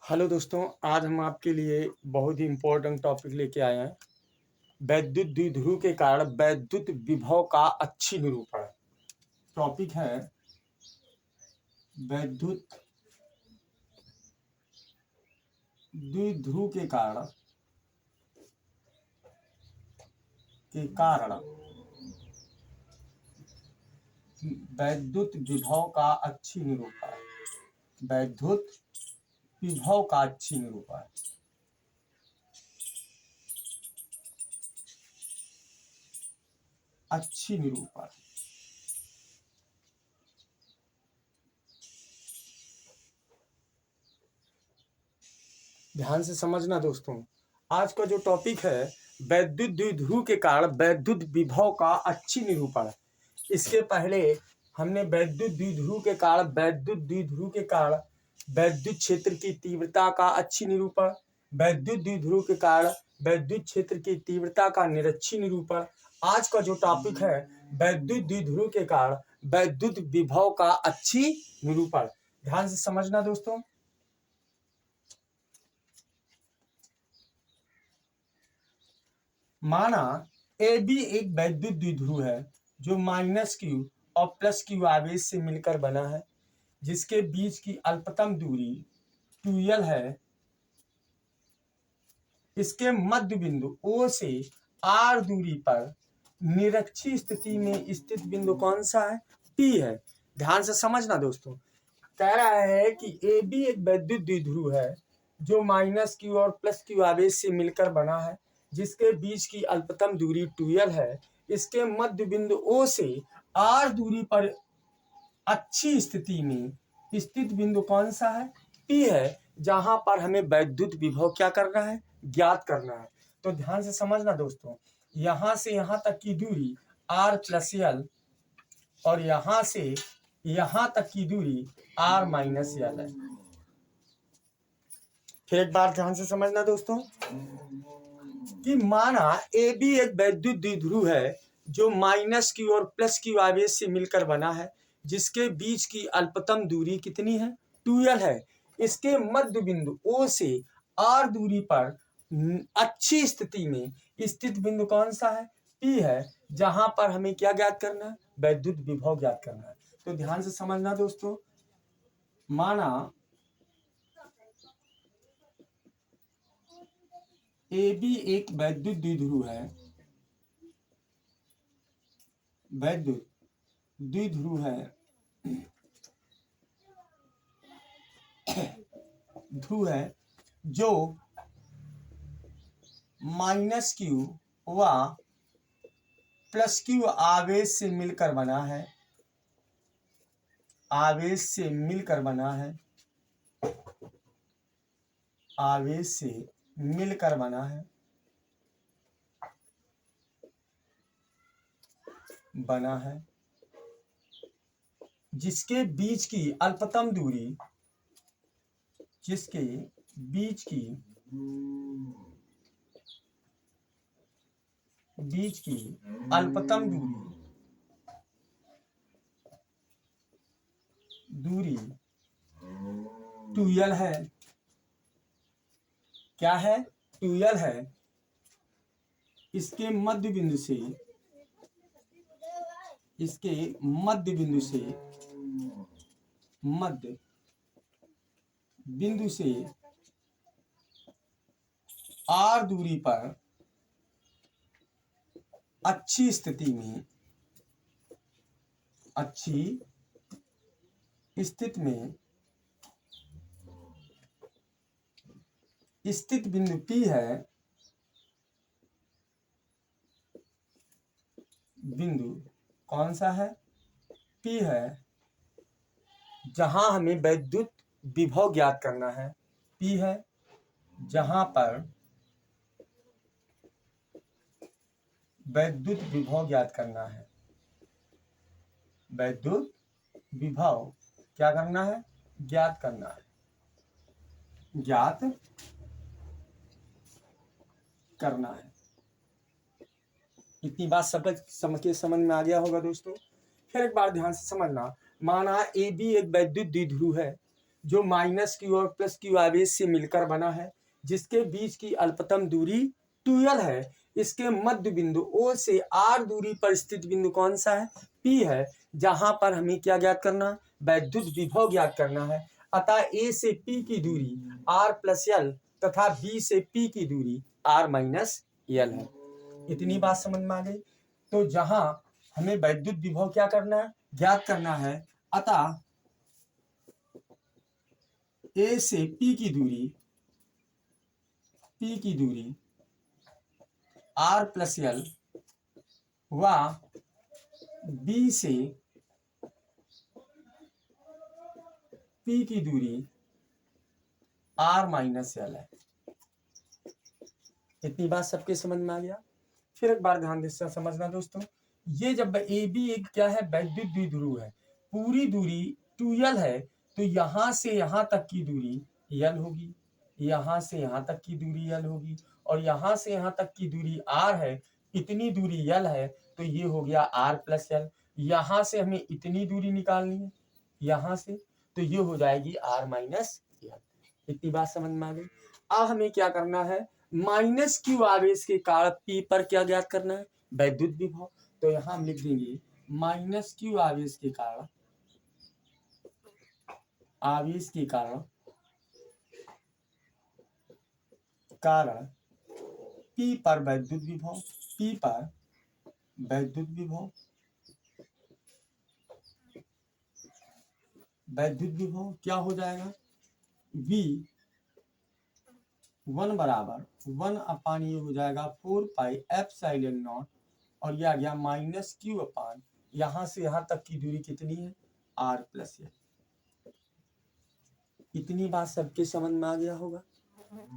Hello दोस्तों, आज हम आपके लिए बहुत ही इम्पोर्टेंट टॉपिक लेके आए हैं। वैद्युत द्विध्रुव के कारण वैद्युत विभव का अच्छी निरूपण। टॉपिक है वैद्युत द्विध्रुव के कारण वैद्युत विभव का अच्छी निरूपण। वैद्युत विभव का अच्छी निरूपण। अच्छी निरूपण। ध्यान से समझना दोस्तों, आज का जो टॉपिक है वैद्युत द्विध्रुव के कारण वैद्युत विभव का अच्छी निरूपण। इसके पहले हमने वैद्युत द्विध्रुव के कारण वैद्युत क्षेत्र की तीव्रता का अच्छी निरूपण, वैद्युत द्विध्रुव के कारण वैद्युत क्षेत्र की तीव्रता का निरक्षी निरूपण। आज का जो टॉपिक है वैद्युत द्विध्रुव के कारण वैद्युत विभव का अच्छी निरूपण। ध्यान से समझना दोस्तों। माना ए बी एक वैद्युत द्विध्रुव है जो -q और +q आवेश से मिलकर बना है, जिसके बीच की अल्पतम दूरी 2l है। इसके मध्य बिंदु O से R दूरी पर निरक्षी स्थिति में स्थित बिंदु कौन सा है? P है। ध्यान से समझना दोस्तों, कह रहा है कि ए बी एक वैद्युत द्विध्रुव है जो -q और +q आवेश से मिलकर बना है, जिसके बीच की अल्पतम दूरी 2l है। इसके मध्य बिंदु O से R दूरी पर अच्छी स्थिति में स्थित बिंदु कौन सा है? P है, जहां पर हमें वैद्युत विभव क्या करना है? ज्ञात करना है। तो ध्यान से समझना दोस्तों, यहां से यहां तक की दूरी R + l और यहां से यहां तक की दूरी R - l है। फिर एक बार ध्यान से समझना दोस्तों कि माना ए बी एक वैद्युत द्विध्रुव है जो -q और +q आवेश से मिलकर बना है, जिसके बीच की अल्पतम दूरी कितनी है? 2l है। इसके मध्य बिंदु O से R दूरी पर अच्छी स्थिति में स्थित बिंदु कौन सा है? P है, जहां पर हमें क्या ज्ञात करना है? वैद्युत विभव ज्ञात करना है। तो ध्यान से समझना दोस्तों, माना ए बी एक वैद्युत द्विध्रुव है, वैद्युत द्विध्रुव है जो -q व +q आवेश से मिलकर बना है, आवेश से मिलकर बना है, आवेश से मिलकर बना है, बना है, जिसके बीच की अल्पतम दूरी, जिसके बीच की अल्पतम दूरी 2l है। क्या है? 2l है। इसके मध्य बिंदु से मध्य बिंदु से R दूरी पर अच्छी स्थिति में स्थित बिंदु P है, बिंदु कौन सा है? P है, जहां हमें वैद्युत विभव ज्ञात करना है। P है, जहां पर वैद्युत विभव ज्ञात करना है। वैद्युत विभव क्या करना है? ज्ञात करना है। ज्ञात करना है। इतनी बात सबके समझ में आ गया होगा दोस्तों। फिर एक बार ध्यान से समझना, माना ए बी एक वैद्युत द्विध्रुव है जो माइनस क्यू और प्लस क्यू आवेश से मिलकर बना है, जिसके बीच की अल्पतम दूरी 2l है। इसके मध्य बिंदु O से r दूरी पर स्थित बिंदु कौन सा है? P है, जहां पर हमें क्या ज्ञात करना है? वैद्युत विभव ज्ञात करना है। अतः A से P की दूरी r प्लस l तथा B से P की दूरी r माइनस l है। इतनी बात समझ में आ गई। तो जहां हमें वैद्युत विभव क्या करना है? ज्ञात करना है। अतः A से P की दूरी r प्लस l व B से P की दूरी r माइनस l है। इतनी बात सबके समझ में आ गया। फिर एक बार ध्यान से समझना दोस्तों, ये जब ए बी एक क्या है? वैद्युत द्विध्रुव है। पूरी दूरी 2l है, तो यहां से यहां तक की दूरी l होगी, यहां से यहां तक की दूरी l होगी, और यहां से यहां तक की दूरी r है। इतनी दूरी l है, तो ये हो गया r प्लस l। यहां से हमें इतनी दूरी निकालनी है, यहां से, तो ये हो जाएगी r माइनस l। इतनी बात समझ में आ गई। अब हमें क्या करना है? माइनस क्यू आवेश के कारण P पर क्या ज्ञात करना है? वैद्युत विभव। तो यहां हम लिख देंगे माइनस क्यू आवेश के कारण P पर वैद्युत विभव, P पर वैद्युत विभव क्या हो जाएगा? V1 बराबर 1 ये हो जाएगा 4 पाई एप्सिलॉन नॉट, और ये आ गया माइनस क्यू अपान, यहां से यहां तक की दूरी कितनी है? r plus l। इतनी बात सबके समझ में आ गया होगा।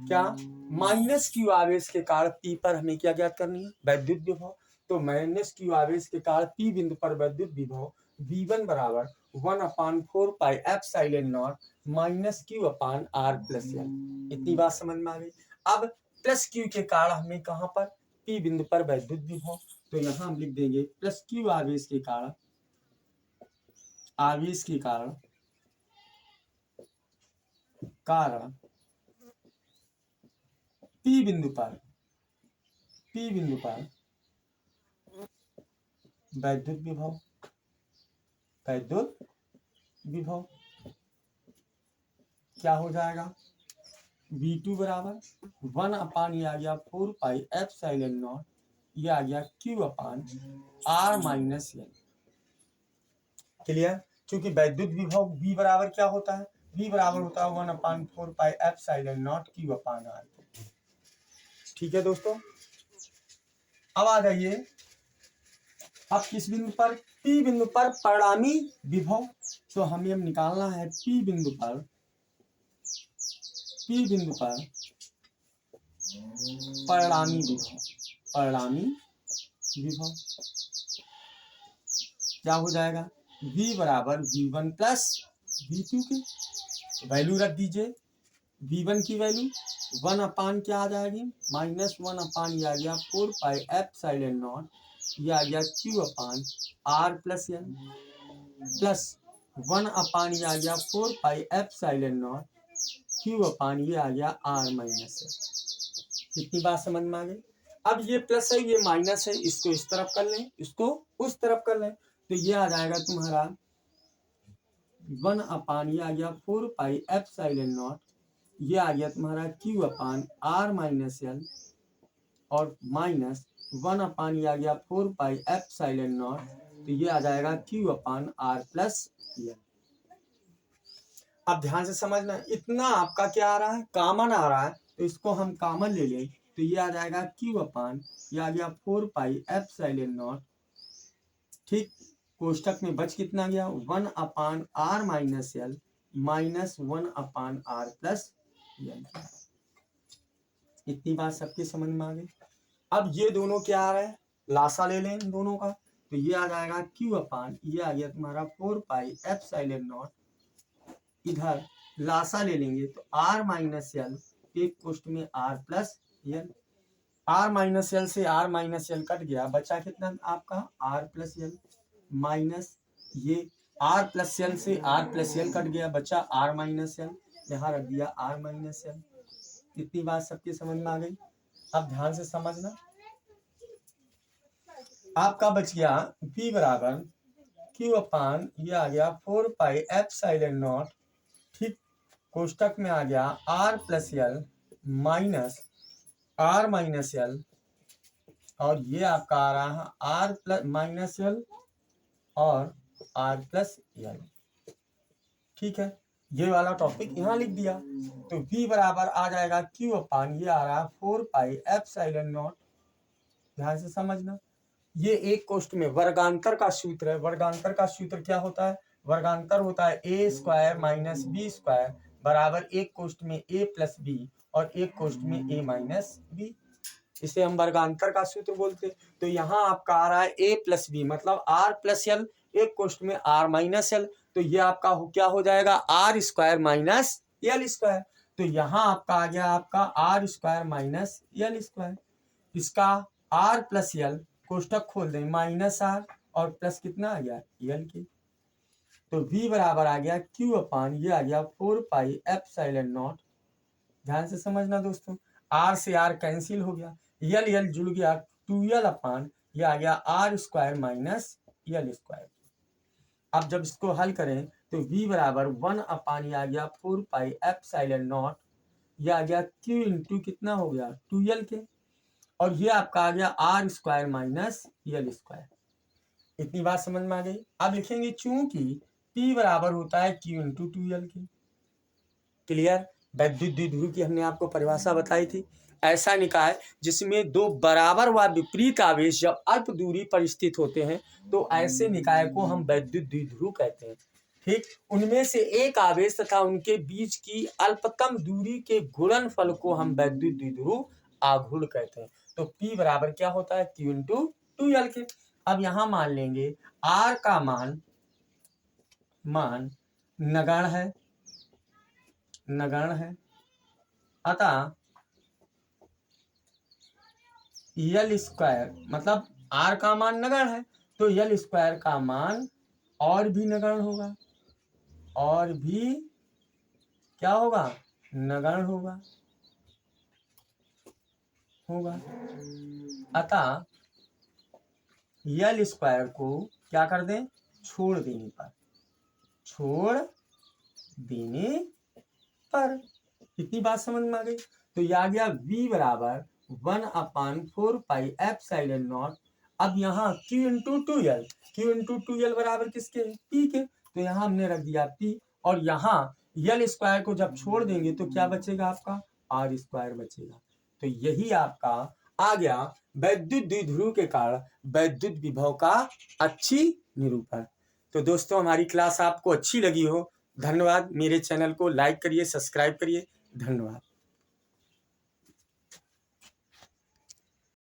क्या? माइनस क्यू आवेश के कारण P पर हमें क्या ज्ञात करनी है? वैद्युत विभव। तो माइनस क्यू आवेश के कारण P बिंदु पर वैद्युत विभव V1 बराबर 1/4 pi epsilon not minus Q upon r plus l। इतनी बात समझ में आ गई। अब प्लस क्यू के कारण हमें कहां पर? P बिंदु पर वैद्युत विभव। तो यहां हम लिख देंगे प्लस क्यू आवेश के कारण P बिंदु पर वैद्युत विभव क्या हो जाएगा? V2 बराबर 1 ये आ गया 4 पाई एप्सिलॉन नॉट, ये आ गया Q अपान R माइनस l। क्लियर? क्योंकि वैद्युत विभव V बराबर क्या होता है? V बराबर होता है 1/4 pi epsilon not Q upon R। ठीक है दोस्तों, अब आ जाइए, अब किस बिंदु पर? P बिंदु पर परिणामी विभव। तो हमें निकालना है P बिंदु पर परिणामी विभव क्या हो जाएगा? V बराबर V1 प्लस V2 के वैल्यू रख दीजिए। V1 की वैल्यू 1 क्या आ जाएगी? -1 ये आ गया 4 पाई एप्सिलॉन नॉट, ये आ गया Q अपान R प्लस l, प्लस 1 ये आ गया 4 पाई एप्सिलॉन नॉट Q अपान ये आ गया R माइनस l। इतनी बात समझ में आ गई। अब ये प्लस है, ये माइनस है, इसको इस तरफ कर लें, इसको उस तरफ कर लें, तो ये आ जाएगा तुम्हारा 1 ये आ गया 4 पाई एप्सिलॉन नॉट, ये आ गया तुम्हारा Q अपान R माइनस l, और माइनस 1 ये आ गया 4 पाई एप्सिलॉन नॉट, तो ये आ जाएगा Q अपान R प्लस l। अब ध्यान से समझना, इतना आपका क्या आ रहा है? कॉमन आ रहा है, तो इसको हम कॉमन ले लें, तो ये आ जाएगा Q अपान, ये आ गया 4 पाई एप्सिलॉन नॉट। ठीक, कोष्टक में बच कितना गया? 1/R minus l minus 1/R plus l। इतनी बात सबके समझ में आ गई। अब ये दोनों क्या आ रहा है? लासा ले लें दोनों का, तो ये आ जाएगा Q अपान, ये आ गया तुम्हारा 4 पाई एप्सिलॉन नॉट, इधर लासा ले लेंगे तो R माइनस l, एक कोष्ट में R plus l। R minus l से R माइनस l कट गया, बचा कितना आपका? R प्लस l, माइनस ये आर प्लस एल से आर प्लस एल कट गया, बचा आर माइनस एल, यहाँ रख दिया आर माइनस एल। इतनी बात सबकी समझ में आ गई। अब ध्यान से समझना, आपका बच गया v बराबर q अपान ये आ गया 4 पाई एप्सिलॉन नॉट, ठीक, कोष्टक में आ गया r plus L minus r minus L, और ये आपका आ रहा है r प्लस माइनस एल और r प्लस एल। ठीक है, ये वाला टॉपिक यहाँ लिख दिया। तो v बराबर आ जाएगा q अपान ये आ रहा है 4 पाई एप्सिलॉन नॉट। ध्यान से समझना, ये एक कोष्ट में वर्गांतर का सूत्र है। वर्गांतर का सूत्र क्या होता है? वर्गांतर होता है ए स्क्वायर माइनस बी स्क्वायर बराबर एक कोष्ट में ए प्लस बी और एक कोष्ट में ए माइनस बी। इसे हम वर्गांतर का सूत्र बोलते हैं। तो यहाँ आपका आ रहा है ए प्लस बी मतलब आर प्लस एल, एक कोष्ट में आर माइनस एल, तो ये आपका क्या हो जाएगा R square minus L square. तो यहाँ आपका आ गया आपका R square minus L square. इसका आर प्लस एल कोष्टक खोल दें माइनस आर और प्लस कितना आ गया एल के। तो v बराबर आ गया q अपान ये आ गया 4 पाई एप्सिलॉन नॉट। ध्यान से समझना दोस्तों, r से r कैंसिल हो गया, यल यल जुड़ गया 2l अपान ये आ गया r square minus L square. अब जब इसको हल करें तो v बराबर 1 अपान ये आ गया 4 पाई एप्सिलॉन नॉट, ये आ गया q इंटू कितना हो गया 2l के, और ये आपका आ गया R square minus L square. इतनी बात समझ में आ गई। अब लिखेंगे चूंकि P बराबर होता है Q इंटू 2L के। क्लियर? वैद्युत द्विध्रुव की हमने आपको परिभाषा बताई थी। ऐसा निकाय जिसमें दो बराबर व विपरीत आवेश जब अल्प दूरी पर स्थित होते हैं तो ऐसे निकाय को हम वैद्युत द्विध्रुव कहते हैं। ठीक, उनमें से एक आवेश तथा उनके बीच की अल्पतम दूरी के गुणनफल को हम वैद्युत द्विध्रुव आघूर्ण कहते हैं। तो P बराबर क्या होता है Q इंटू 2L के। अब यहां मान लेंगे R का मान नगण्य है, अतः यल स्क्वायर मतलब R का मान नगण्य है तो यल स्क्वायर का मान और भी नगण्य होगा, और भी क्या होगा नगण्य होगा। अतः यल स्क्वायर को क्या कर दें छोड़ देने पर। इतनी बात समझ में आ गई। तो यह आ गया v बराबर 1 अपान 4 पाई एप्सिलॉन नॉट। अब यहाँ q इंटू 2l बराबर किसके p के, तो यहाँ हमने रख दिया p, और यहाँ यल स्क्वायर को जब छोड़ देंगे तो क्या बचेगा आपका r स्क्वायर बचेगा। तो यही आपका आ गया वैद्युत द्विध्रुव के कारण वैद्युत विभव का अच्छी निरूपण। तो दोस्तों हमारी क्लास आपको अच्छी लगी हो, धन्यवाद। मेरे चैनल को लाइक करिए, सब्सक्राइब करिए, धन्यवाद।